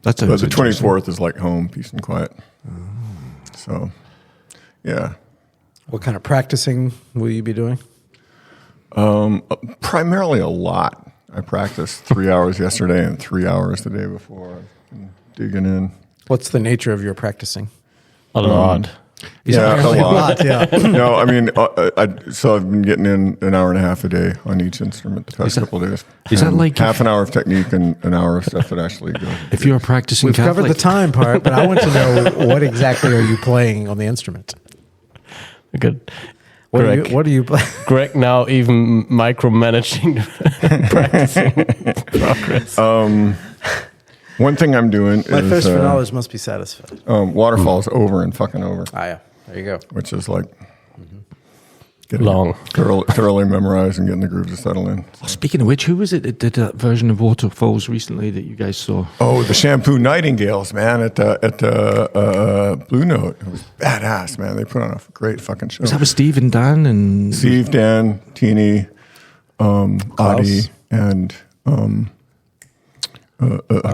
But the 24th is like home, peace and quiet. So, yeah. What kind of practicing will you be doing? Primarily a lot. I practiced 3 hours yesterday and 3 hours the day before. Digging in. What's the nature of your practicing? A lot. Yeah, a lot. Yeah. No, I mean, so I've been getting in an hour and a half a day on each instrument the past couple of days. Is that like half an hour of technique and an hour of stuff that actually goes? If you're a practicing We've Catholic? covered the time part, but I want to know what exactly are you playing on the instrument? Good. What Greg. are you playing? Greg now even micromanaging practicing progress. One thing I'm doing My is thirst for knowledge must be satisfied. waterfalls over and fucking over, Yeah. There you go. which is like getting Long. thoroughly memorized and getting the grooves to settle in. Oh, speaking of which, who was it that did that version of Waterfalls recently that you guys saw? Oh, the Shampoo Nightingales, man, at Blue Note. It was badass, man. They put on a great fucking show. Was that with Steve and Dan and Steve, Dan, Teeny, Adi, and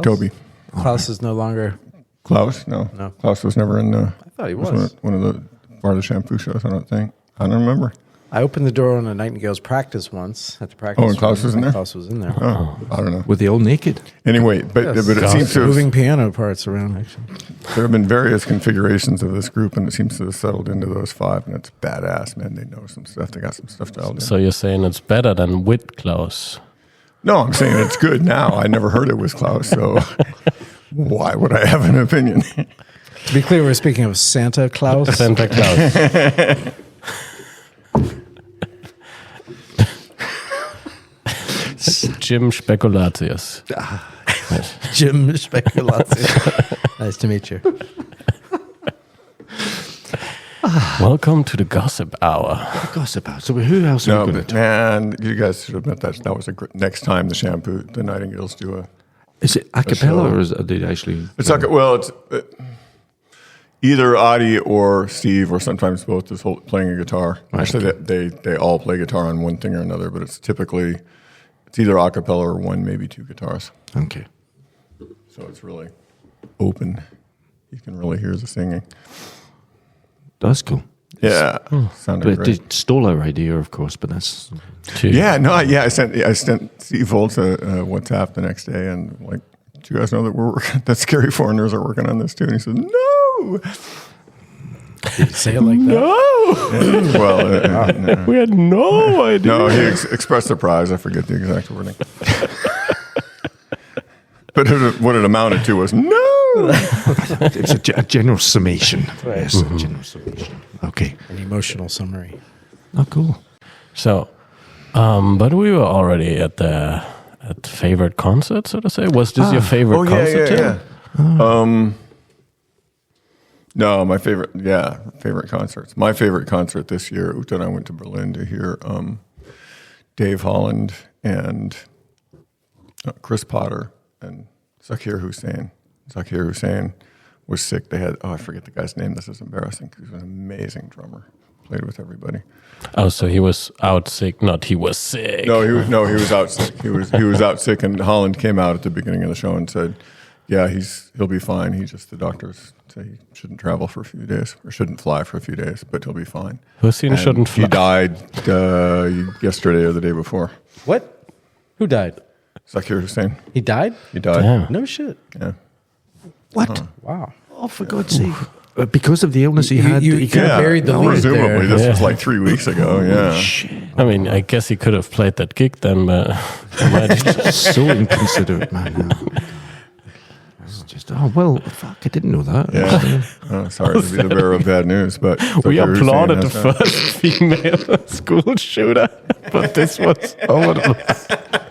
Toby. Klaus is no longer. Klaus? No. Klaus was never in. I thought he was. one of the part of the shampoo shows. I don't think. I don't remember. I opened the door on a Nightingale's practice once at the practice. Oh, and Klaus was in there? Klaus was in there. Oh, I don't know. were they all naked? Anyway, but it seems to moving have, piano parts around. Actually, there have been various configurations of this group, and it seems to have settled into those five, and it's badass, man. They know some stuff. They got some stuff dialed in. So you're saying it's better than with Klaus? No, I'm saying it's good now. I never heard it was Klaus, so why would I have an opinion? to be clear, we're speaking of Santa Claus. Santa Claus. Jim Spekulatius. Jim Spekulatius. Nice to meet you. Welcome to the Gossip Hour. Gossip hour. So who else? No, are we but going man, you guys should have met that. That was a great. Next time the Nightingales do a. Is it a cappella show. or is it, they actually? It's like it's either Adi or Steve or sometimes both is playing a guitar. Right. Actually, they all play guitar on one thing or another, but it's typically either a cappella or one, maybe two guitars. Okay. So it's really open. You can really hear the singing. That's cool. Yeah, sounded But great. they stole our idea, of course. But that's Yeah, no, I sent Steve Volts a WhatsApp the next day, and like, do you guys know that we're working, that Scary Foreigners are working on this too? And he said, no. Did you say it like that? No! Well, no. We had no idea. No, he expressed surprise. I forget the exact wording. But what it amounted to was no. it's a general summation. Yes, a general summation. Okay. An emotional summary. Oh, cool. So, but we were already at favorite concert, so to say. Was this your favorite concert? Tim? No, my favorite concerts. My favorite concert this year, Uta and I went to Berlin to hear Dave Holland and Chris Potter and Zakir Hussain. Zakir Hussain was sick. They had, I forget the guy's name. This is embarrassing because he was an amazing drummer. Played with everybody. Oh, so he was out sick. Not he was sick. No, he was out sick. He was out sick, and Holland came out at the beginning of the show and said, "Yeah, he'll be fine. The doctors say he shouldn't travel for a few days or shouldn't fly for a few days, but he'll be fine." Hussein shouldn't fly. He died yesterday or the day before. What? Who died? Zakir Hussain. He died? He died. Damn. No shit. Yeah. What? Wow. Oh, for God's sake! Because of the illness he had, you he could have buried the lead presumably. there. This was like 3 weeks ago. Yeah. Shit. I mean, I guess he could have played that gig then, but So inconsiderate, man. It's just, oh, well, fuck, I didn't know that. Yeah. Sorry to be the bearer of bad news, but we Zakir Hussain applauded the has died. first female school shooter. But this was horrible.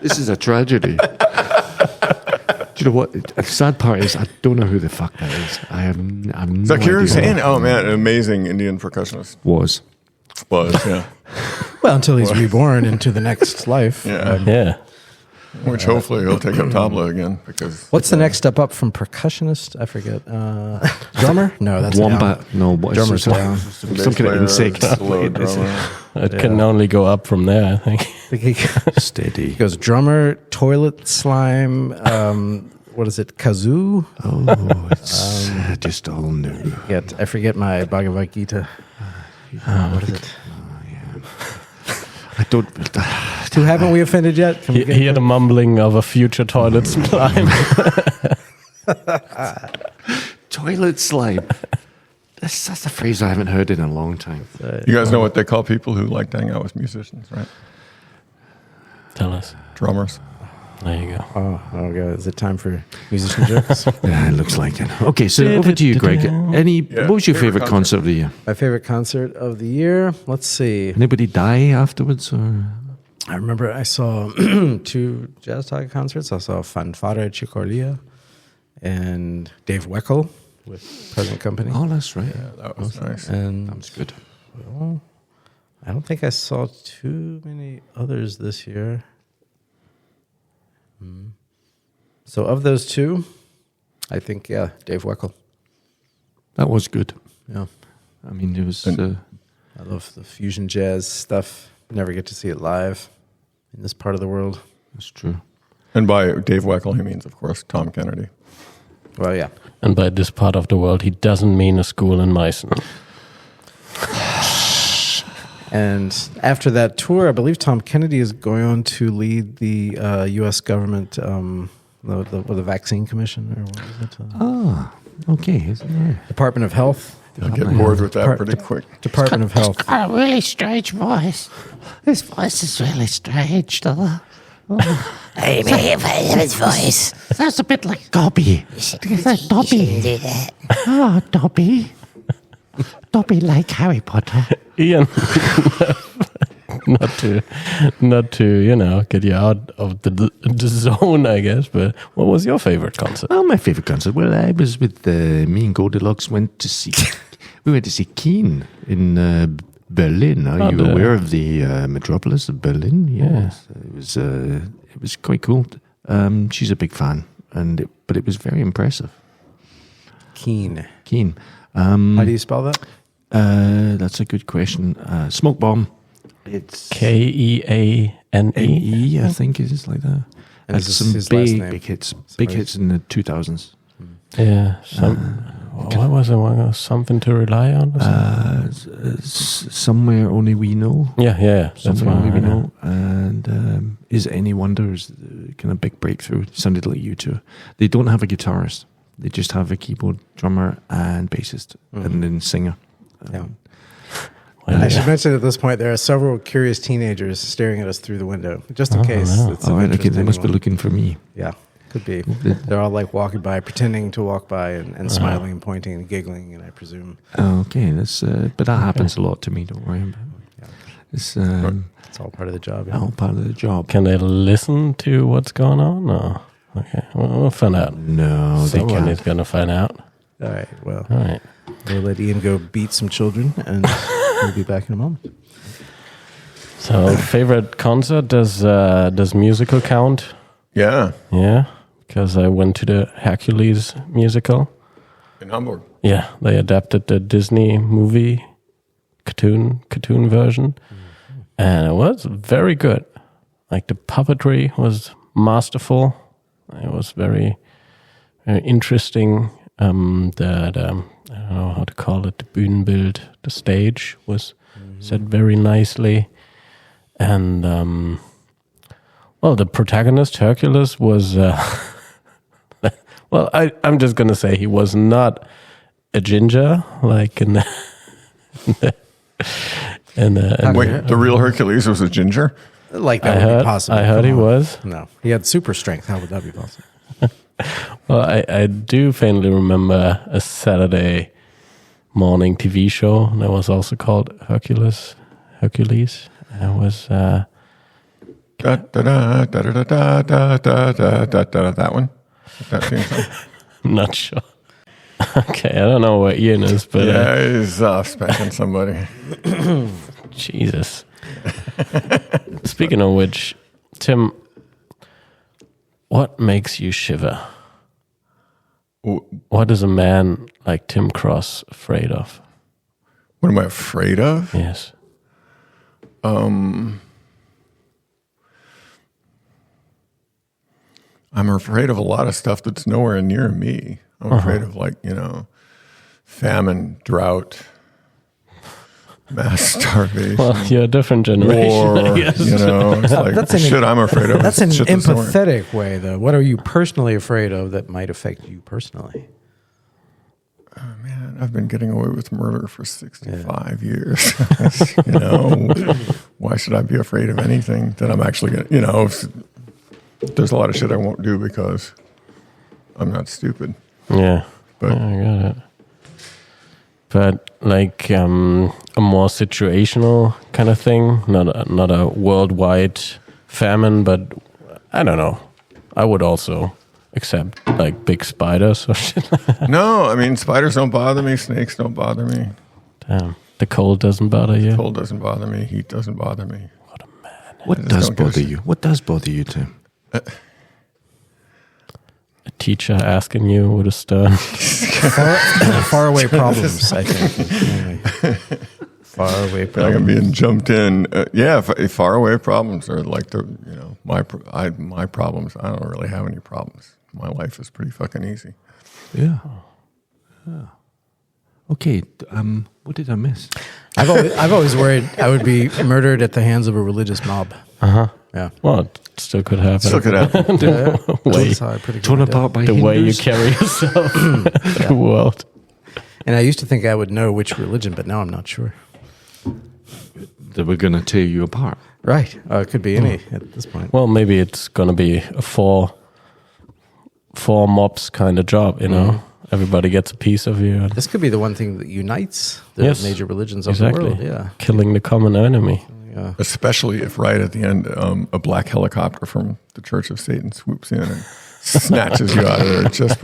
This is a tragedy. Do you know what? The sad part is I don't know who the fuck that is. I have no Zakir idea. Hussain. Oh man, an amazing Indian percussionist. Was. Yeah. Well, until he's reborn into the next life. Yeah. Yeah. Which hopefully he'll take up tabla again because. What's the next step up from percussionist? I forget. Drummer? No, that's Wombat. down. No, what is Drummer's it? down. Some kind of insect. Slow drummer. It can only go up from there, I think. He Steady. goes drummer, toilet slime, what is it? Kazoo. Oh, it's just all new. I forget my Bhagavad Gita. What is it? I don't. Who haven't we offended yet? Can we get Hear the mumbling of a future toilet slime. Toilet slime. That's a phrase I haven't heard in a long time. You guys know what they call people who like to hang out with musicians, right? Tell us. Drummers. There you go. Oh, God. Is it time for musician jokes? Yeah, it looks like it. Okay, so over to you, Greg. What was your favorite concert of the year? My favorite concert of the year? Let's see. Anybody die afterwards? Or? I remember I saw 2 Jazz Talk concerts. I saw Fanfare Cicoria and Dave Weckl with Present Company. Oh, that's right. Yeah, that was nice. And That was good. well, I don't think I saw too many others this year. So of those 2, I think, Dave Weckl. That was good. Yeah. I mean, it was. I love the fusion jazz stuff. Never get to see it live in this part of the world. That's true. And by Dave Weckl, he means, of course, Tom Kennedy. Well, yeah. And by this part of the world, he doesn't mean a school in Meissen. And after that tour, I believe Tom Kennedy is going on to lead the U.S. government, the Vaccine Commission, or what is it? Okay. Department of Health. I get bored with that pretty quick. Department of Health. Got a really strange voice. His voice is really strange, though. I may have heard his voice. Sounds a bit like Dobby. Dobby. Oh, Dobby. Dobby like Harry Potter. Ian, not to get you out of the zone, I guess. But what was your favorite concert? Well, my favorite concert. Well, I was with me and Goldilocks went to see. We went to see Keen in Berlin. Are you aware of the metropolis of Berlin? Yes, it was quite cool. She's a big fan, but it was very impressive. Keen. How do you spell that? That's a good question. Smoke Bomb. It's Keane. I think it is like that. And Had is some his last name? big hits. Big hits in the 2000s. Yeah. What was it? Something to rely on? Somewhere Only We Know. Yeah. That's Somewhere Only We one. Know. And Is It Any Wonder is kind of big breakthrough. It sounded like U2. They don't have a guitarist. They just have a keyboard, drummer, and bassist, and then singer. Yeah. Well, I should mention at this point there are several curious teenagers staring at us through the window, just in case. no. It's of All right, interest okay, to they must be anyone. looking for me. Yeah, could be. They're all like walking by, pretending to walk by, and smiling and pointing and giggling, and I presume. Okay, but that happens a lot to me. Don't worry about it. It's It's all part of the job. Yeah. all part of the job. Can they listen to what's going on? No. Okay, we'll find out. No, they Someone can't. is going to find out. All right. Well, All right. we'll let Ian go beat some children, and we'll be back in a moment. So, favorite concert, does musical count? Yeah, Yeah, because I went to the Hercules musical. in Hamburg. Yeah, they adapted the Disney movie cartoon version, and it was very good. Like the puppetry was masterful. It was very, very interesting. I don't know how to call it. The Bühnenbild, the stage was set very nicely, and the protagonist Hercules was. Well, I'm just gonna say he was not a ginger like in Wait, the real Hercules was a ginger? Like that would be possible. I heard he Come on. was. No, he had super strength. How would that be possible? Well, I do faintly remember a Saturday morning TV show that was also called Hercules. It was That one? That theme song? not sure. Okay, I don't know where Ian is, but Yeah, he's spanking somebody. Jesus. Speaking of which, Tim, what makes you shiver? What is a man like Tim Cross afraid of? What am I afraid of? Yes. I'm afraid of a lot of stuff that's nowhere near me. I'm afraid of famine, drought, mass starvation. Well, you're a different generation, war, I guess. it's like That's an- shit I'm afraid of. That's an Shit that's nowhere. empathetic way, though. What are you personally afraid of that might affect you personally? Man, I've been getting away with murder for 65 years. Why should I be afraid of anything that I'm actually going to, there's a lot of shit I won't do because I'm not stupid. Yeah, But I got it. But like a more situational kind of thing, not a worldwide famine, but I don't know. I would also accept like big spiders or shit. no, I mean, spiders don't bother me. Snakes don't bother me. Damn, the cold doesn't bother you. Cold doesn't bother me. Heat doesn't bother me. What a man. What just does don't give a bother shit. you? What does bother you, Tim? A teacher asking you with a stern. Faraway problems, I think. Faraway Like problems. I'm being jumped in. Far away problems are like my problems. I don't really have any problems. My life is pretty fucking easy. Yeah. Okay. What did I miss? I've always worried I would be murdered at the hands of a religious mob. Yeah. Well, it still could happen. Still could happen. Way, Torn apart by the way you Hindus? carry yourself in the world. And I used to think I would know which religion, but now I'm not sure. That we're going to tear you apart. Right. It could be any at this point. Well, maybe it's gonna be a four mobs kind of job. Everybody gets a piece of you. This could be the one thing that unites the Yes, major religions of exactly. the world. Yeah. Killing the common enemy. Yeah. Especially if right at the end, a black helicopter from the Church of Satan swoops in and snatches you out of there just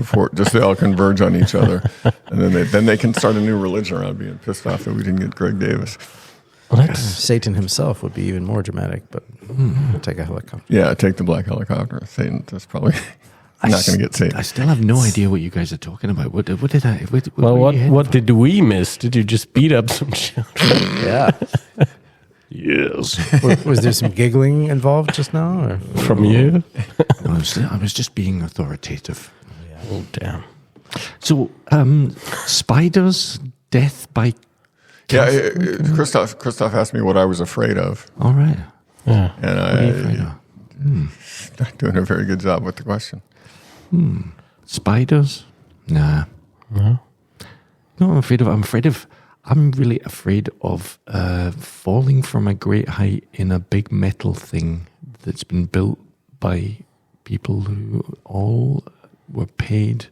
they all converge on each other, and then they can start a new religion around being pissed off that we didn't get Greg Davis. Satan himself would be even more dramatic, but take a helicopter. Yeah, take the black helicopter. Satan. That's probably not going to get Satan. I still have no idea what you guys are talking about. What did I? Well, were you heading what for? did we miss? Did you just beat up some children? Yeah. Yes. Was there some giggling involved just now? Or? From you? I was just being authoritative. Oh, damn. So, spiders, death by. Yeah, Christoph asked me what I was afraid of, All right. Yeah. and What are you afraid of? not doing a very good job with the question. Spiders? Nah. No? No, I'm really afraid of falling from a great height in a big metal thing that's been built by people who all were paid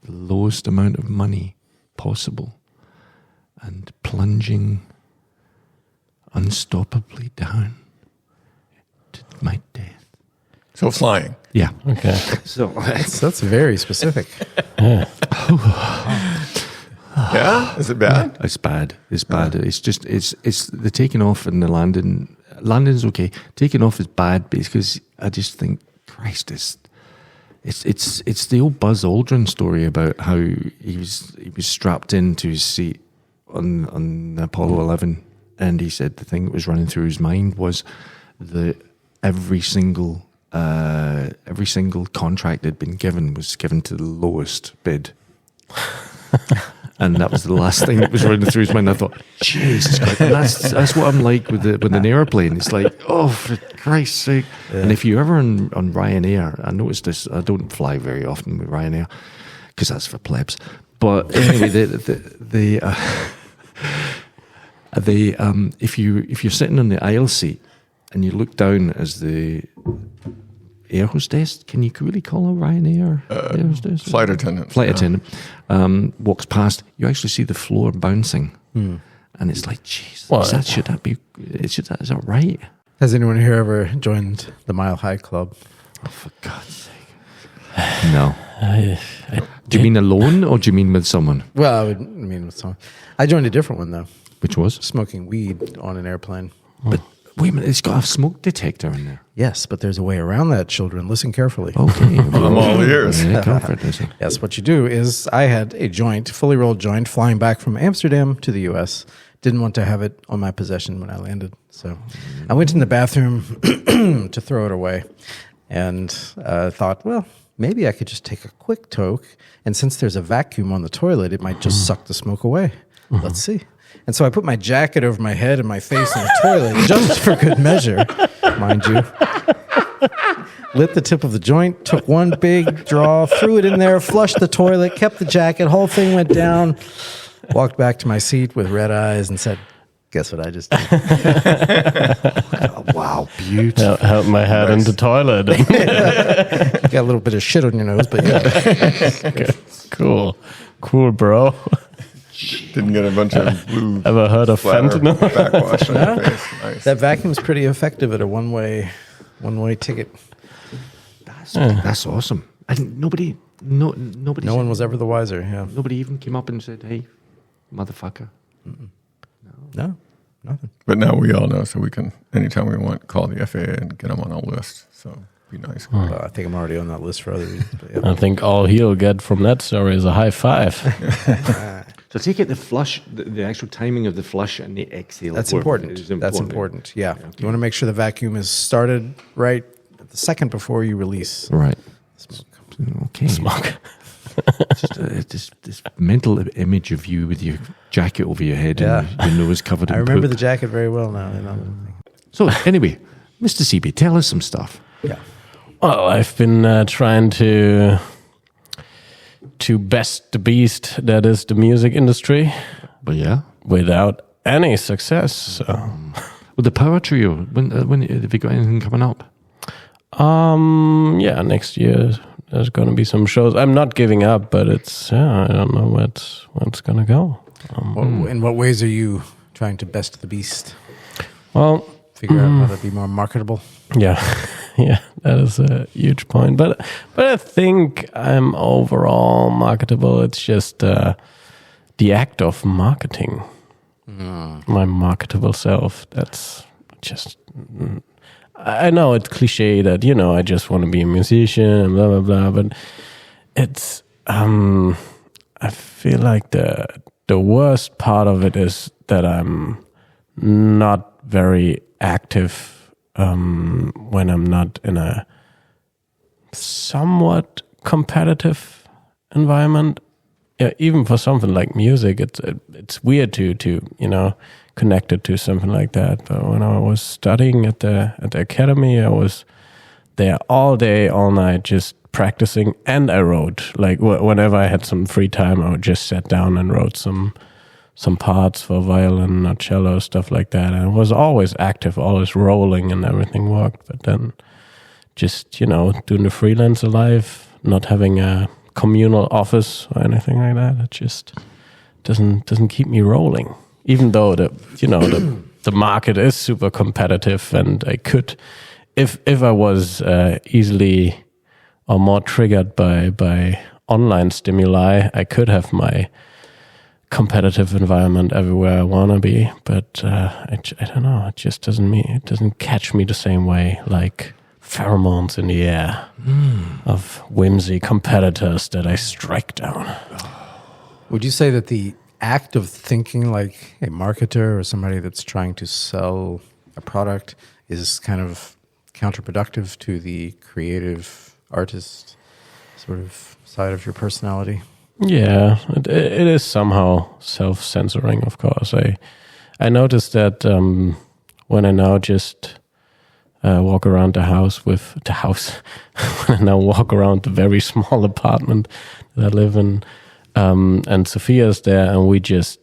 the lowest amount of money possible and plunging unstoppably down to my death. So flying. Yeah. Okay. So That's very specific. Yeah, is it bad? it's bad. It's bad. It's just it's the taking off and the landing. Landing's okay. Taking off is bad because I just think Christ it's the old Buzz Aldrin story about how he was strapped into his seat on Apollo 11, and he said the thing that was running through his mind was that every single contract that had been given was given to the lowest bid. And that was the last thing that was running through his mind. I thought, Jesus Christ. And that's what I'm like with an airplane. It's like, oh, for Christ's sake. Yeah. And if you're ever on Ryanair, I noticed this, I don't fly very often with Ryanair because that's for plebs. But anyway, if you're sitting on the aisle seat and you look down as the air hostess, can you really call her Ryanair air hostess? Flight attendant. Flight attendant walks past, you actually see the floor bouncing, and it's like, Jesus, is that right? Has anyone here ever joined the Mile High Club? Oh, for God's sake! No. Do you mean alone or do you mean with someone? Well, I mean with someone. I joined a different one though. Which was? Smoking weed on an airplane. But wait a minute, it's got a smoke detector in there. Yes, but there's a way around that, children. Listen carefully. Okay. I'm all ears. Yeah, comfort, is it? Yes, what you do is I had a joint, fully rolled joint, flying back from Amsterdam to the U.S. Didn't want to have it on my possession when I landed. So I went in the bathroom to throw it away. and thought, well, maybe I could just take a quick toke. And since there's a vacuum on the toilet, it might just suck the smoke away. Let's see. And so I put my jacket over my head and my face in the toilet just for good measure, mind you. Lit the tip of the joint, took one big draw, threw it in there, flushed the toilet, kept the jacket, whole thing went down, walked back to my seat with red eyes and said, guess what I just did? Oh, wow, beautiful. Held my head in the toilet. Got a little bit of shit on your nose, but yeah. Cool, bro. Didn't get a bunch of blue. Ever heard of splatter fentanyl? backwash on your face. Nice. That vacuum's pretty effective at a one-way ticket. That's awesome. And nobody. No one was ever the wiser, yeah. Nobody even came up and said, "Hey, motherfucker." No, nothing. But now we all know, so we can, anytime we want, call the FAA and get them on our list. So be nice. Well, I think I'm already on that list for other reasons. But yeah. I think all he'll get from that story is a high five. So take it the flush, the actual timing of the flush and the exhale. That's is important. That's important. Yeah. You want to make sure the vacuum is started right the second before you release Right. smoke. Okay. Smoke. Just this mental image of you with your jacket over your head and your nose covered in I remember poop. the jacket very well now. So anyway, Mr. CB, tell us some stuff. Yeah. Well, I've been trying to best the beast that is the music industry But yeah, without any success. So. well, the Power Trio. When have you got anything coming up? Yeah, next year there's going to be some shows. I'm not giving up, but it's I don't know where it's going to go. In what ways are you trying to best the beast? Well, Figure out how to be more marketable? yeah, yeah, that is a huge point. But I think I'm overall marketable. It's just the act of marketing my marketable self. That's just. I know it's cliche that, I just want to be a musician and blah, blah, blah, but it's, I feel like the worst part of it is that I'm not very active when I'm not in a somewhat competitive environment. Yeah, even for something like music, it's weird to connect it to something like that. But when I was studying at the academy, I was there all day, all night, just practicing. And I wrote. Like whenever I had some free time, I would just sit down and wrote some parts for violin or cello, stuff like that. And I was always active, always rolling, and everything worked. But then, just doing the freelancer life, not having a communal office or anything like that, it just doesn't keep me rolling. Even though the market is super competitive, and I could, if I was easily or more triggered by online stimuli, I could have my competitive environment everywhere I want to be. But I don't know, it just doesn't catch me the same way, like pheromones in the air of whimsy competitors that I strike down. Would you say that the act of thinking like a marketer or somebody that's trying to sell a product is kind of counterproductive to the creative artist sort of side of your personality? Yeah, it is somehow self-censoring, of course. I noticed that when I now just walk around the house when I now walk around the very small apartment that I live in, and Sophia's there, and we just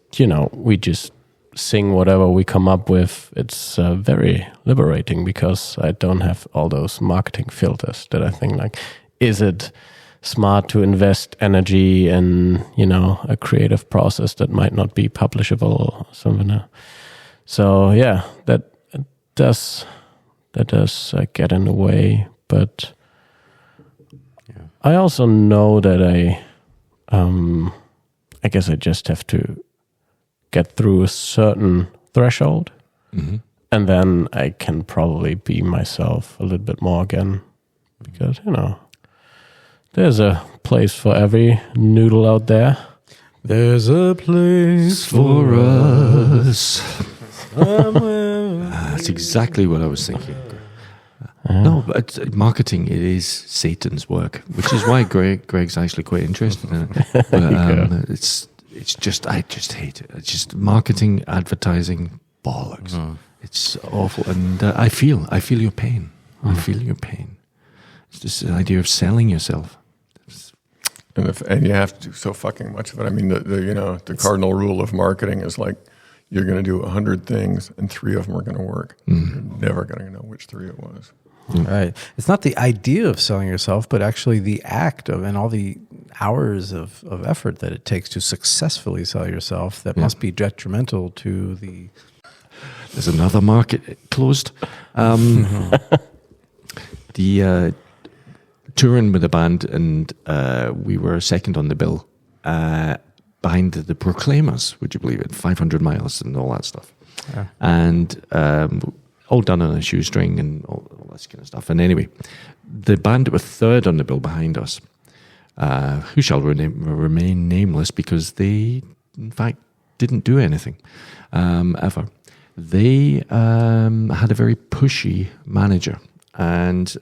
sing whatever we come up with. It's very liberating because I don't have all those marketing filters that I think like, is it smart to invest energy in, a creative process that might not be publishable or something? So yeah, that does get in the way, but I also know that I guess I just have to get through a certain threshold, and then I can probably be myself a little bit more again, because there's a place for every noodle out there. There's a place For us. That's exactly what I was thinking. No, but marketing, it is Satan's work, which is why Greg's actually quite interested in it. But it's just, I just hate it. It's just marketing, advertising, bollocks. It's awful, and I feel your pain. I feel your pain. It's this idea of selling yourself. And you have to do so fucking much of it. I mean, the cardinal rule of marketing is like, you're going to do 100 things and 3 of them are going to work. You're never going to know which 3 it was. Right. It's not the idea of selling yourself, but actually the act of and all the hours of effort that it takes to successfully sell yourself that must be detrimental to the... There's another market closed. The touring with a band, and we were second on the bill behind the Proclaimers, would you believe it? 500 miles and all that stuff. Yeah. And all done on a shoestring and all this kind of stuff. And anyway, the band that were third on the bill behind us, who shall remain nameless because they, in fact, didn't do anything ever. They had a very pushy manager, and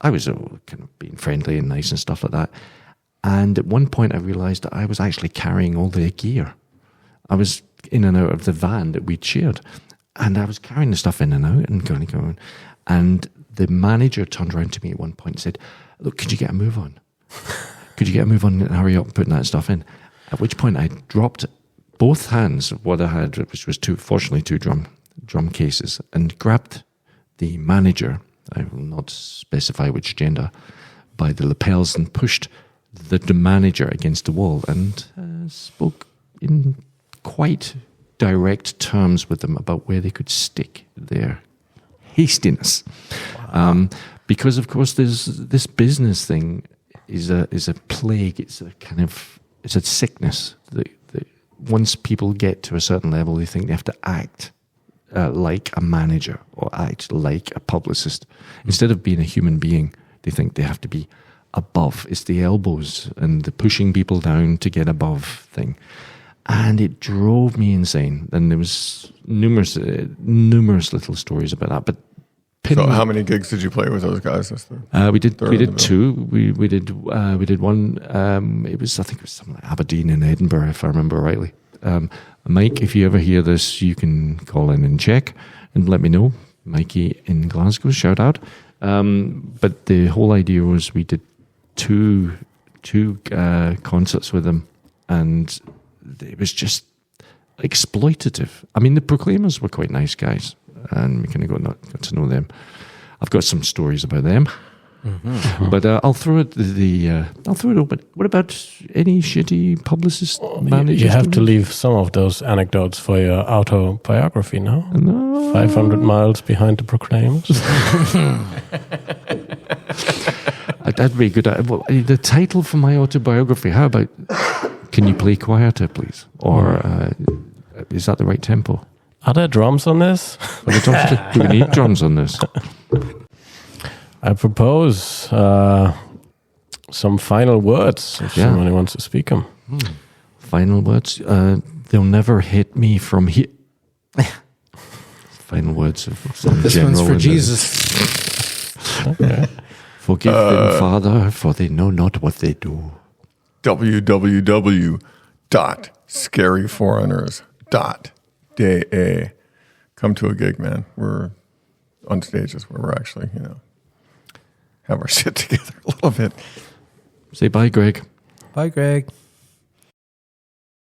I was kind of being friendly and nice and stuff like that. And at one point I realized that I was actually carrying all their gear. I was in and out of the van that we'd shared, and I was carrying the stuff in and out and going. And the manager turned around to me at one point and said, "Look, could you get a move on? Could you get a move on and hurry up putting that stuff in?" At which point I dropped both hands of what I had, which was fortunately two drum cases, and grabbed the manager, I will not specify which gender, by the lapels and pushed the manager against the wall and spoke in quite direct terms with them about where they could stick their hastiness. Wow. Because of course there's this business thing is a plague. It's a sickness that once people get to a certain level, they think they have to act like a manager or act like a publicist. Instead of being a human being, they think they have to be above. It's the elbows and the pushing people down to get above thing. And it drove me insane. And there was numerous little stories about that. But so how many gigs did you play with those guys? We did 2. We did one. I think it was something like Aberdeen and Edinburgh, if I remember rightly. Mike, if you ever hear this, you can call in and check and let me know. Mikey in Glasgow, shout out. But the whole idea was we did two concerts with them, and it was just exploitative. I mean, the Proclaimers were quite nice guys, and we kind of got to know them. I've got some stories about them. Mm-hmm. But I'll throw it open. What about any shitty publicist managers? You have to leave some of those anecdotes for your autobiography now. No. 500 miles behind the Proclaimers. That'd be good. The title for my autobiography, how about "Can you play quieter, please?" Or is that the right tempo? Are there drums on this? Do we need drums on this? I propose some final words if somebody wants to speak them. Final words. They'll never hit me from here. Final words of some this one's for Jesus. Okay. Forgive them, Father, for they know not what they do. www.scaryforeigners.da. Come to a gig, man. We're on stages where we're actually, have our shit together a little bit. Say bye, Greg. Bye, Greg.